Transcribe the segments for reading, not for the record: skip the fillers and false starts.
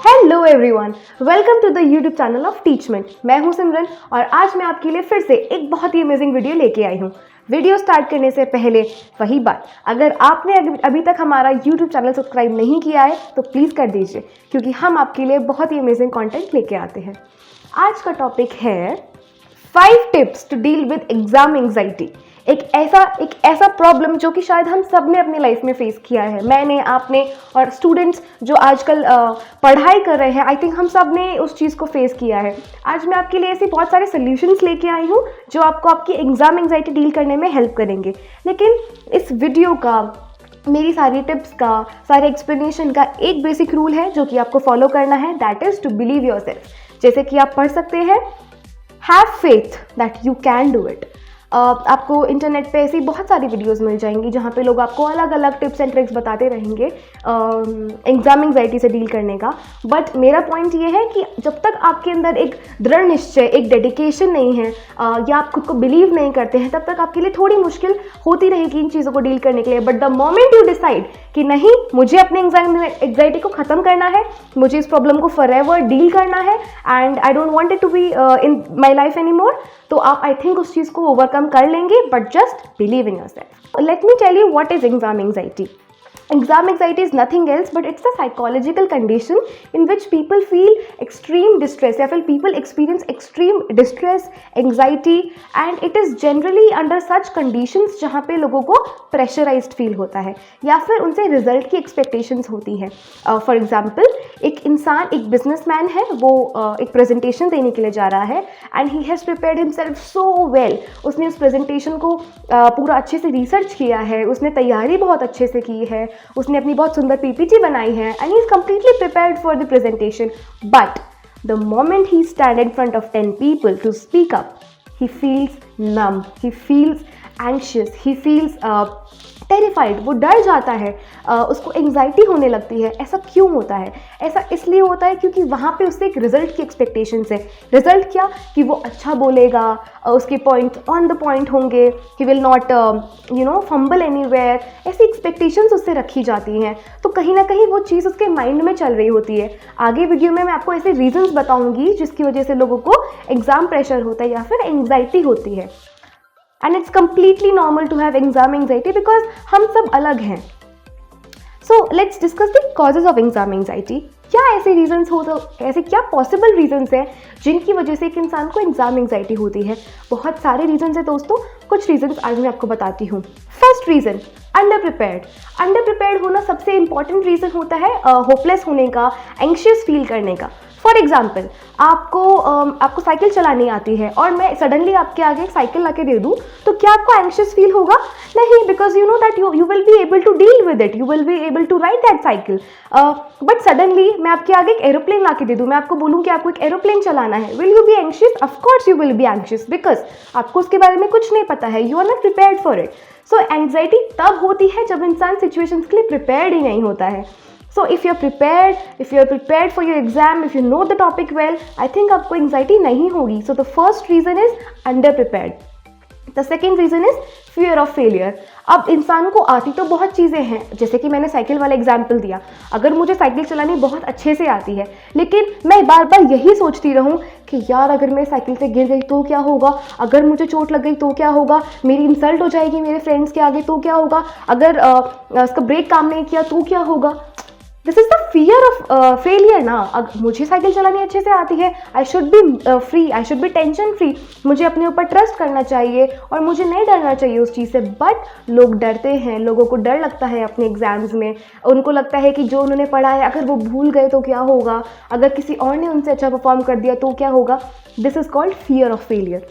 Hello everyone, welcome to the YouTube channel of Teachment. मैं हूं सिमरन और आज मैं आपके लिए फिर से एक बहुत ही अमेजिंग वीडियो लेके आई हूं। वीडियो स्टार्ट करने से पहले वही बात, अगर आपने अभी तक हमारा यूट्यूब चैनल सब्सक्राइब नहीं किया है तो प्लीज़ कर दीजिए, क्योंकि हम आपके लिए बहुत ही अमेजिंग कंटेंट लेके आते हैं। आज का टॉपिक है 5 tips to deal with exam anxiety. एक ऐसा प्रॉब्लम जो कि शायद हम सब ने अपनी लाइफ में फेस किया है, मैंने, आपने और स्टूडेंट्स जो आजकल पढ़ाई कर रहे हैं, आई थिंक हम सब ने उस चीज़ को फेस किया है। आज मैं आपके लिए ऐसे बहुत सारे सोल्यूशंस लेके आई हूँ जो आपको आपकी एग्जाम एंग्जाइटी डील करने में हेल्प करेंगे। लेकिन इस वीडियो का, मेरी सारी टिप्स का, सारे एक्सप्लेनेशन का एक बेसिक रूल है जो कि आपको फॉलो करना है, that is to believe yourself. जैसे कि आप पढ़ सकते हैं, have faith that you can do it. आपको इंटरनेट पे ऐसी बहुत सारी वीडियोस मिल जाएंगी जहाँ पे लोग आपको अलग अलग टिप्स एंड ट्रिक्स बताते रहेंगे एग्जाम एंग्जाइटी से डील करने का। बट मेरा पॉइंट ये है कि जब तक आपके अंदर एक दृढ़ निश्चय, एक डेडिकेशन नहीं है या आप खुद को बिलीव नहीं करते हैं, तब तक आपके लिए थोड़ी मुश्किल होती रहेगी इन चीज़ों को डील करने के लिए। But the moment you decide कि नहीं, मुझे अपने एग्जाम एंग्जाइटी को ख़त्म करना है, मुझे इस प्रॉब्लम को फॉरएवर डील करना है and I don't want it to be in my life any more, तो आप आई थिंक उस चीज़ को ओवरकम कर लेंगे। But just believe in yourself. Let me tell you what is exam anxiety. Exam anxiety is nothing else but it's a psychological condition in which people feel extreme distress या फिर people experience extreme distress, anxiety and it is generally under such conditions जहाँ पे लोगों को pressurized feel होता है या फिर उनसे result की expectations होती है। For example, एक इंसान, एक businessman है, वो एक presentation देने के लिए जा रहा है and he has prepared himself so well. उसने उस presentation को पूरा अच्छे से research किया है, उसने तैयारी बहुत अच्छे से की है, उसने अपनी बहुत सुंदर पीपीटी बनाई है and he is completely prepared for the presentation. But the moment he stand in front of 10 people to speak up, he feels numb, he feels anxious, he feels terrified, वो डर जाता है, उसको एंग्जाइटी होने लगती है। ऐसा क्यों होता है? ऐसा इसलिए होता है क्योंकि वहाँ पे उससे एक रिजल्ट की एक्सपेक्टेशंस है। रिजल्ट क्या? कि वो अच्छा बोलेगा, उसके पॉइंट ऑन द पॉइंट होंगे, he will not fumble anywhere, ऐसी एक्सपेक्टेशंस उससे रखी जाती हैं। तो कहीं ना कहीं वो चीज़ उसके माइंड में चल रही होती है। आगे वीडियो में मैं आपको ऐसे रीजंस बताऊंगी जिसकी वजह से लोगों को एग्जाम प्रेशर होता है या फिर एंग्जाइटी होती है। And it's completely normal to have exam anxiety because हम सब अलग हैं। So let's discuss the causes of exam anxiety. क्या ऐसे रीजंस ऐसे क्या पॉसिबल रीजंस हैं जिनकी वजह से एक इंसान को एग्जाम एंग्जाइटी होती है? बहुत सारे रीजंस हैं दोस्तों, कुछ रीजंस आज मैं आपको बताती हूँ। First reason, under prepared. Under prepared होना सबसे इंपॉर्टेंट रीजन होता है होपलेस होने का, एंग्शियस फील करने का। फॉर एग्जाम्पल, आपको साइकिल चलानी आती है और मैं सडनली आपके आगे एक साइकिल ला के दे दूँ, तो क्या आपको एंग्शियस फील होगा? नहीं, because you know that you will be able to deal with it, you will be able to ride that cycle. But suddenly मैं आपके आगे एक एरोप्लेन ला के दे दूँ, मैं आपको बोलूँ कि आपको एक एरोप्लेन चलाना है, will you be anxious? Of course you will be anxious, because आपको उसके बारे में कुछ नहीं पता है, you are not prepared for it. So anxiety तब होती है जब इंसान सिचुएशंस के लिए प्रिपेयर्ड ही नहीं होता है। So if you're prepared for your exam, if you know the topic well, I think आपको anxiety नहीं होगी। So the first reason is under prepared. The second reason is fear of failure. अब इंसान को आती तो बहुत चीज़ें हैं, जैसे कि मैंने साइकिल वाला एग्जाम्पल दिया। अगर मुझे साइकिल चलानी बहुत अच्छे से आती है, लेकिन मैं बार बार यही सोचती रहूँ कि यार अगर मैं साइकिल से गिर गई तो क्या होगा, अगर मुझे चोट लग गई तो क्या होगा, मेरी इंसल्ट हो जाएगी मेरे फ्रेंड्स के आगे तो क्या होगा, अगर उसका ब्रेक काम नहीं किया तो क्या होगा। This is the fear of failure ना। अगर मुझे साइकिल चलानी अच्छे से आती है, I should be free, I should be tension free, मुझे अपने ऊपर ट्रस्ट करना चाहिए और मुझे नहीं डरना चाहिए उस चीज़ से। बट लोग डरते हैं, लोगों को डर लगता है अपने एग्जाम्स में। उनको लगता है कि जो उन्होंने पढ़ा है अगर वो भूल गए तो क्या होगा, अगर किसी और ने उनसे अच्छा परफॉर्म कर दिया तो क्या होगा। This is called fear of failure.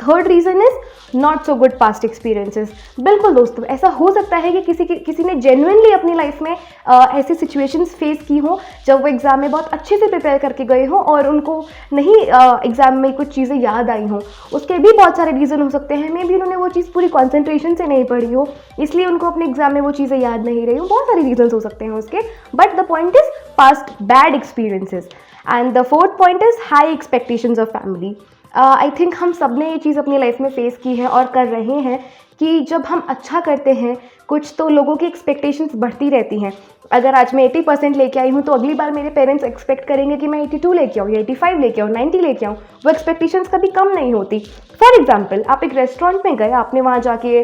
Third reason is not so good past experiences. बिल्कुल दोस्तों, ऐसा हो सकता है कि किसी ने जेन्युइनली अपनी लाइफ में ऐसी सिचुएशंस फेस की हो जब वो एग्जाम में बहुत अच्छे से प्रिपेयर करके गए हों और उनको नहीं एग्जाम में कुछ चीज़ें याद आई हों। उसके भी बहुत सारे रीज़न हो सकते हैं। मे बी उन्होंने वो चीज़ पूरी कॉन्सेंट्रेशन से नहीं पढ़ी हो, इसलिए उनको अपने एग्जाम में वो चीज़ें याद नहीं रही हो। बहुत सारे रीजन हो सकते हैं उसके। But the point is past bad experiences. And the fourth point is high expectations of family. I think हम सब ने ये चीज़ अपनी लाइफ में फेस की है और कर रहे हैं कि जब हम अच्छा करते हैं कुछ तो लोगों की एक्सपेक्टेशंस बढ़ती रहती हैं। अगर आज मैं 80% लेके आई हूँ तो अगली बार मेरे पेरेंट्स एक्सपेक्ट करेंगे कि मैं 82 लेके आऊँ या 85 लेके आऊँ, 90 लेके आऊँ। वो एक्सपेक्टेशंस कभी कम नहीं होती। फॉर एग्जाम्पल, आप एक रेस्टोरेंट में गए, आपने वहाँ जाके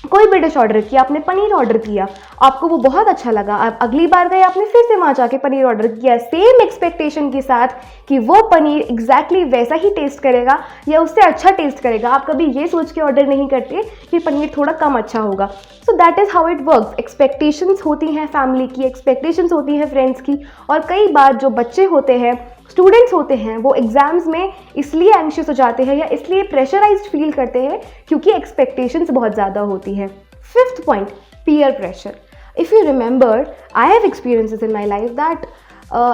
कोई भी डिश ऑर्डर किया, आपने पनीर ऑर्डर किया, आपको वो बहुत अच्छा लगा, आप अगली बार गए, आपने फिर से वहाँ जाके पनीर ऑर्डर किया सेम एक्सपेक्टेशन के साथ कि वो पनीर एग्जैक्टली वैसा ही टेस्ट करेगा या उससे अच्छा टेस्ट करेगा। आप कभी ये सोच के ऑर्डर नहीं करते कि पनीर थोड़ा कम अच्छा होगा। So that is how it works. Expectations होती हैं फैमिली की, एक्सपेक्टेशंस होती हैं फ्रेंड्स की, और कई बार जो बच्चे होते हैं, स्टूडेंट्स होते हैं, वो एग्जाम्स में इसलिए एंशियस हो जाते हैं या इसलिए प्रेशराइज्ड फील करते हैं क्योंकि एक्सपेक्टेशंस बहुत ज़्यादा होती है। Fifth point, peer pressure. If you remember, I have experiences in my life that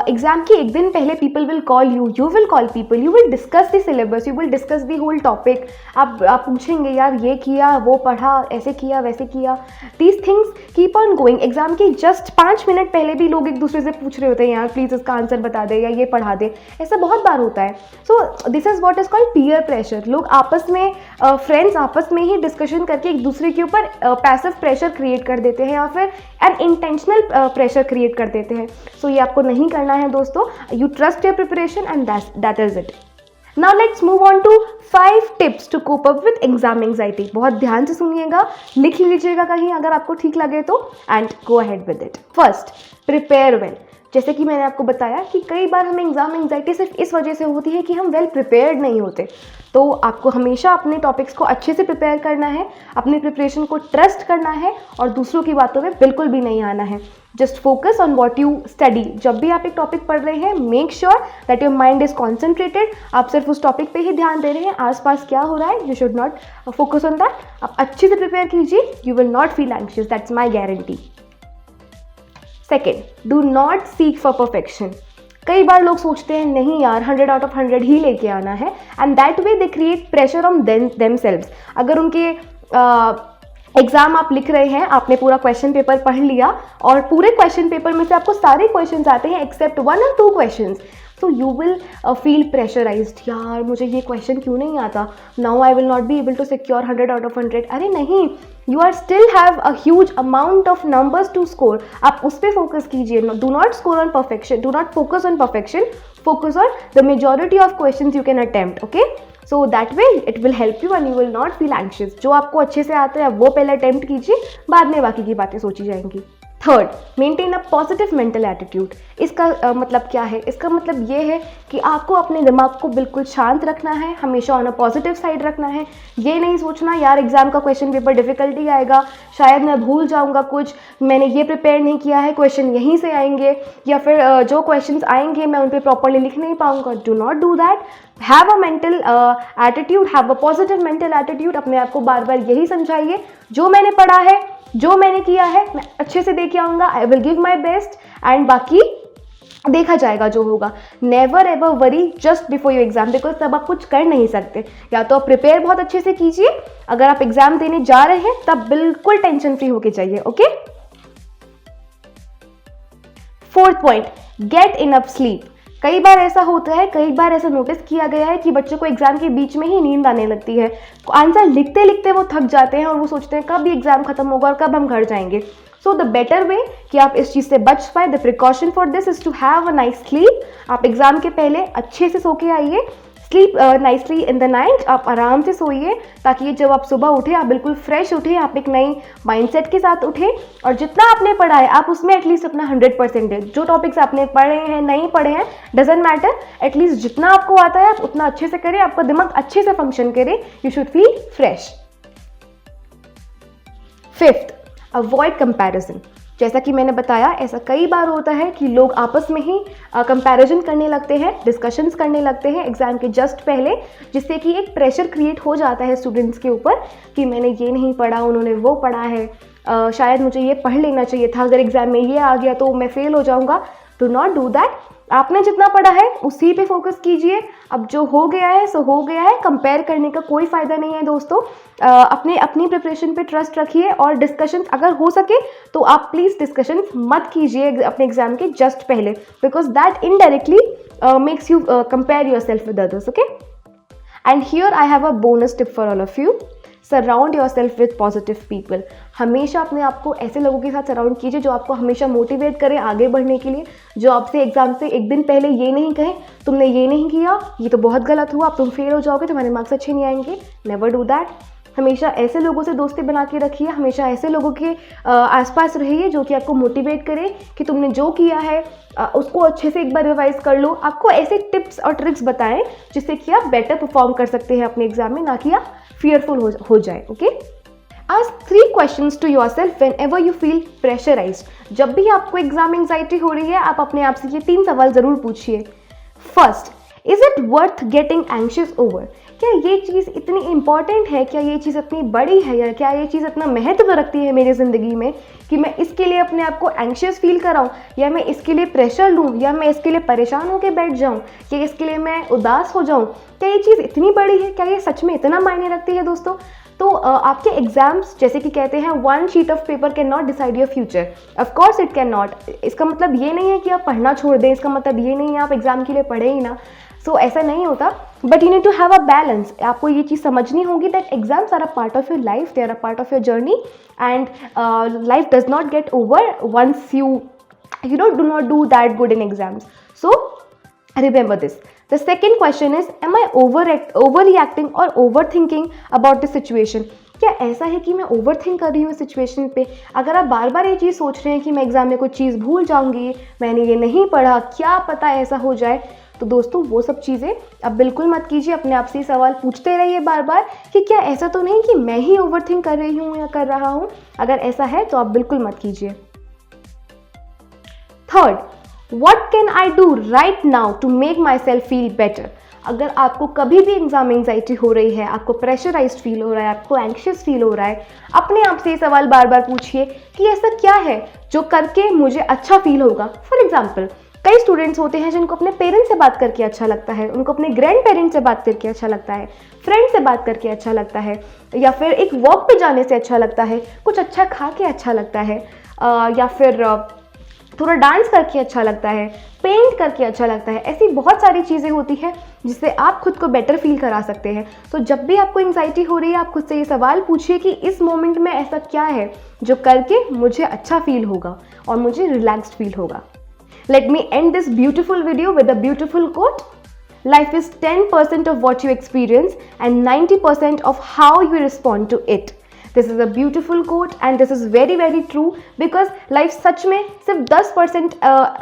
exam के एक दिन पहले people will call you, you will call people, you will discuss the syllabus, you will discuss the whole topic. आप पूछेंगे यार ये किया, वो पढ़ा, ऐसे किया, वैसे किया। These things keep on going. Exam के जस्ट 5 मिनट पहले भी लोग एक दूसरे से पूछ रहे होते हैं, यार प्लीज़ इसका आंसर बता दे या ये पढ़ा दे। ऐसा बहुत बार होता है। So this is what is called peer pressure. लोग आपस में, फ्रेंड्स आपस में ही डिस्कशन करके एक दूसरे के ऊपर पैसिव प्रेशर क्रिएट कर देते हैं या फिर एन इंटेंशनल प्रेशर क्रिएट कर देते हैं। सो ये आपको नहीं करना है दोस्तों। You trust your preparation and that is it. Now let's move on to 5 tips to cope up with exam anxiety. बहुत ध्यान से सुनिएगा, लिख लीजिएगा कहीं अगर आपको ठीक लगे तो, and go ahead with it. First, prepare well. जैसे कि मैंने आपको बताया कि कई बार हमें एग्जाम एंग्जाइटी सिर्फ इस वजह से होती है कि हम वेल प्रिपेयर्ड नहीं होते। तो आपको हमेशा अपने टॉपिक्स को अच्छे से प्रिपेयर करना है, अपनी प्रिपरेशन को ट्रस्ट करना है और दूसरों की बातों में बिल्कुल भी नहीं आना है। Just focus on what you study. जब भी आप एक टॉपिक पढ़ रहे हैं, make sure that your mind is concentrated. आप सिर्फ उस टॉपिक पे ही ध्यान दे रहे हैं, आसपास क्या हो रहा है you should not focus on that. आप अच्छे से प्रिपेयर कीजिए, you will not feel anxious, that's my guarantee. Second, do not seek for perfection. कई बार लोग सोचते हैं नहीं यार 100 आउट ऑफ 100 ही लेके आना है, and that way they create pressure on themselves. अगर उनके एग्जाम आप लिख रहे हैं, आपने पूरा क्वेश्चन पेपर पढ़ लिया और पूरे क्वेश्चन पेपर में से आपको सारे क्वेश्चंस आते हैं except 1 or 2 questions, so you will feel pressurized। यार मुझे ये क्वेश्चन क्यों नहीं आता, now I will not be able to secure 100 out of 100। अरे नहीं, you are still have a huge amount of numbers to score। आप उस पर फोकस कीजिए। do not score on perfection, do not focus on perfection, focus on the majority of questions you can attempt, okay? So that way it will help you and you will not feel anxious। जो आपको अच्छे से आता है वो पहले attempt कीजिए, बाद में बाकी की बातें सोची जाएंगी। Third, maintain a positive mental attitude. इसका मतलब क्या है? इसका मतलब ये है कि आपको अपने दिमाग को बिल्कुल शांत रखना है, हमेशा ऑन अ पॉजिटिव साइड रखना है। ये नहीं सोचना यार एग्जाम का क्वेश्चन पेपर डिफिकल्टी आएगा, शायद मैं भूल जाऊंगा कुछ, मैंने ये प्रिपेयर नहीं किया है, क्वेश्चन यहीं से आएंगे, या फिर जो क्वेश्चंस आएंगे मैं उन पर प्रॉपरली लिख नहीं पाऊंगा। Do not do that. Have a mental attitude, have a positive mental attitude. अपने आप को बार बार यही समझाइए, जो मैंने पढ़ा है, जो मैंने किया है, मैं अच्छे से दे के आऊँगा, I will give my best, and बाकी देखा जाएगा जो होगा। Never ever worry just before your exam, because तब आप कुछ कर नहीं सकते। या तो आप प्रिपेयर बहुत अच्छे से कीजिए, अगर आप एग्जाम देने जा रहे हैं तब बिल्कुल टेंशन फ्री होके जाइए, okay. Fourth point, get enough sleep. कई बार ऐसा होता है, कई बार ऐसा नोटिस किया गया है कि बच्चों को एग्जाम के बीच में ही नींद आने लगती है। आंसर लिखते लिखते वो थक जाते हैं और वो सोचते हैं कब ये एग्जाम खत्म होगा और कब हम घर जाएंगे। सो द बेटर वे कि आप इस चीज़ से बच पाए, the precaution for this is to have a nice sleep. आप एग्जाम के पहले अच्छे से सो के आइए, sleep nicely in the night. आप आराम से सोइए ताकि जब आप सुबह उठे आप बिल्कुल फ्रेश उठे, आप एक नई माइंडसेट के साथ उठे, और जितना आपने पढ़ा है आप उसमें एटलीस्ट अपना 100% दें। जो टॉपिक्स आपने पढ़े हैं नहीं पढ़े हैं डजेंट मैटर, एटलीस्ट जितना आपको आता है आप उतना अच्छे से करें, आपका दिमाग अच्छे से फंक्शन करे, you should feel fresh. Fifth, avoid comparison. जैसा कि मैंने बताया, ऐसा कई बार होता है कि लोग आपस में ही कंपैरिजन करने लगते हैं, डिस्कशंस करने लगते हैं एग्जाम के जस्ट पहले, जिससे कि एक प्रेशर क्रिएट हो जाता है स्टूडेंट्स के ऊपर कि मैंने ये नहीं पढ़ा, उन्होंने वो पढ़ा है, शायद मुझे ये पढ़ लेना चाहिए था, अगर एग्जाम में ये आ गया तो मैं फेल हो जाऊंगा। Do not do that. आपने जितना पढ़ा है उसी पे फोकस कीजिए। अब जो हो गया है सो हो गया है, कंपेयर करने का कोई फ़ायदा नहीं है दोस्तों। अपनी प्रिपरेशन पे ट्रस्ट रखिए, और डिस्कशन अगर हो सके तो आप प्लीज़ डिस्कशन मत कीजिए अपने एग्जाम के जस्ट पहले, because that indirectly makes you compare your self with others, okay. And here I have a bonus tip for all of you. Surround your self with positive people. हमेशा अपने आप को ऐसे लोगों के साथ सराउंड कीजिए जो आपको हमेशा मोटिवेट करें आगे बढ़ने के लिए, जो आपसे एग्जाम से एक दिन पहले ये नहीं कहें तुमने ये नहीं किया, ये तो बहुत गलत हुआ, अब तुम फेल हो जाओगे, तुम्हारे मार्क्स अच्छे नहीं आएंगे। Never do that. हमेशा ऐसे लोगों से दोस्ती बना के रखिए, हमेशा ऐसे लोगों के आसपास रहिए जो कि आपको मोटिवेट करें कि तुमने जो किया है उसको अच्छे से एक बार रिवाइज कर लो। आपको ऐसे टिप्स और ट्रिक्स बताएं जिससे कि आप बेटर परफॉर्म कर सकते हैं अपने एग्जाम में, ना कि आप फियरफुल हो जाए। Okay, Ask 3 questions to yourself whenever you feel pressurized. जब भी आपको एग्जाम एंजाइटी हो रही है, आप अपने आप से ये 3 सवाल जरूर पूछिए। First, is it worth getting anxious over? क्या ये चीज़ इतनी इंपॉर्टेंट है, क्या ये चीज़ इतनी बड़ी है, या क्या ये चीज़ इतना महत्व रखती है मेरी ज़िंदगी में कि मैं इसके लिए अपने आप को एंशियस फील कराऊँ, या मैं इसके लिए प्रेशर लूँ, या मैं इसके लिए परेशान होकर बैठ जाऊँ, या इसके लिए मैं उदास हो जाऊँ? क्या ये चीज़ इतनी बड़ी है? क्या ये सच में इतना मायने रखती है दोस्तों? तो आपके एग्जाम्स, जैसे कि कहते हैं, 1 sheet of paper can not decide your future. Of course it can not. इसका मतलब ये नहीं है कि आप पढ़ना छोड़ दें, इसका मतलब ये नहीं है आप एग्जाम के लिए पढ़े ही ना। सो ऐसा नहीं होता, but you need to have a balance. आपको ये चीज़ समझनी होगी that exams are a part of your life, they are a part of your journey, and life does not get over once you do not do that good in exams. So remember this. The second question is, am I overreacting or overthinking about the situation? क्या ऐसा है कि मैं overthink कर रही हूँ situation पे? अगर आप बार बार ये चीज़ सोच रहे हैं कि मैं एग्जाम में कोई चीज़ भूल जाऊंगी, मैंने ये नहीं पढ़ा, क्या पता ऐसा हो जाए, तो दोस्तों वो सब चीज़ें अब बिल्कुल मत कीजिए। अपने आप से सवाल पूछते रहिए बार बार कि क्या ऐसा तो नहीं कि मैं ही ओवरथिंक कर रही हूँ या कर रहा हूँ। अगर ऐसा है तो आप बिल्कुल मत कीजिए। Third, What can I do right now to make myself feel better? अगर आपको कभी भी एग्जाम एंजाइटी हो रही है, आपको प्रेशराइज्ड फील हो रहा है, आपको एंक्शियस फील हो रहा है, अपने आप से ये सवाल बार बार पूछिए कि ऐसा क्या है जो करके मुझे अच्छा फील होगा। फॉर एग्जाम्पल, कई स्टूडेंट्स होते हैं जिनको अपने पेरेंट्स से बात करके अच्छा लगता है, उनको अपने ग्रैंड पेरेंट्स से बात करके अच्छा लगता है, फ्रेंड से बात करके अच्छा लगता है, या फिर एक वॉक पे जाने से अच्छा लगता है, कुछ अच्छा खा के अच्छा लगता है, या फिर थोड़ा डांस करके अच्छा लगता है, पेंट करके अच्छा लगता है। ऐसी बहुत सारी चीज़ें होती हैं जिससे आप खुद को बेटर फील करा सकते हैं। तो जब भी आपको एंजाइटी हो रही है, आप खुद से ये सवाल पूछिए कि इस मोमेंट में ऐसा क्या है जो करके मुझे अच्छा फील होगा और मुझे रिलैक्स्ड फील होगा। Let me end this beautiful video with a beautiful quote. Life is 10% of what you experience and 90% of how you respond to it. This is a beautiful quote and this is very very true because life सच में सिर्फ 10%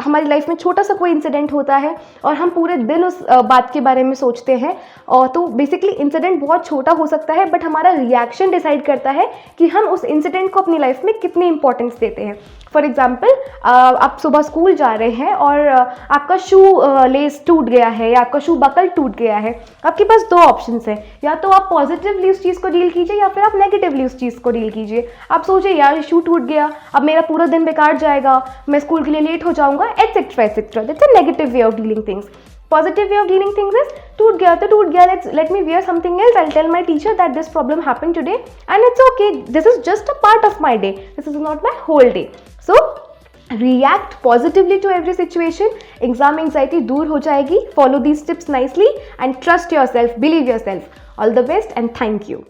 हमारी life में छोटा सा कोई incident होता है और हम पूरे दिन उस बात के बारे में सोचते हैं। और तो बेसिकली इंसिडेंट बहुत छोटा हो सकता है, बट हमारा रिएक्शन डिसाइड करता है कि हम उस इंसिडेंट को अपनी लाइफ में कितनी इंपॉर्टेंस देते हैं। फॉर एग्जाम्पल, आप सुबह स्कूल जा रहे हैं और आपका शू लेस टूट गया है या आपका शू बकल टूट गया है। आपके पास 2 ऑप्शंस हैं, या तो आप पॉजिटिवली उस चीज़ को डील कीजिए या फिर आप नेगेटिवली उस चीज़ को डील कीजिए। आप सोचिए यार शू टूट गया, अब मेरा पूरा दिन बेकार जाएगा, मैं स्कूल के लिए लेट हो जाऊंगा, etcetera etcetera. That's a negative way of dealing things. Positive way of dealing things is, टूट गया तो टूट गया, let me wear something else. I'll tell my teacher that this problem happened today and it's okay. This is just a part of my day. This is not my whole day. So react positively to every situation. Exam anxiety दूर हो जाएगी. Follow these tips nicely and trust yourself. Believe yourself. All the best and thank you.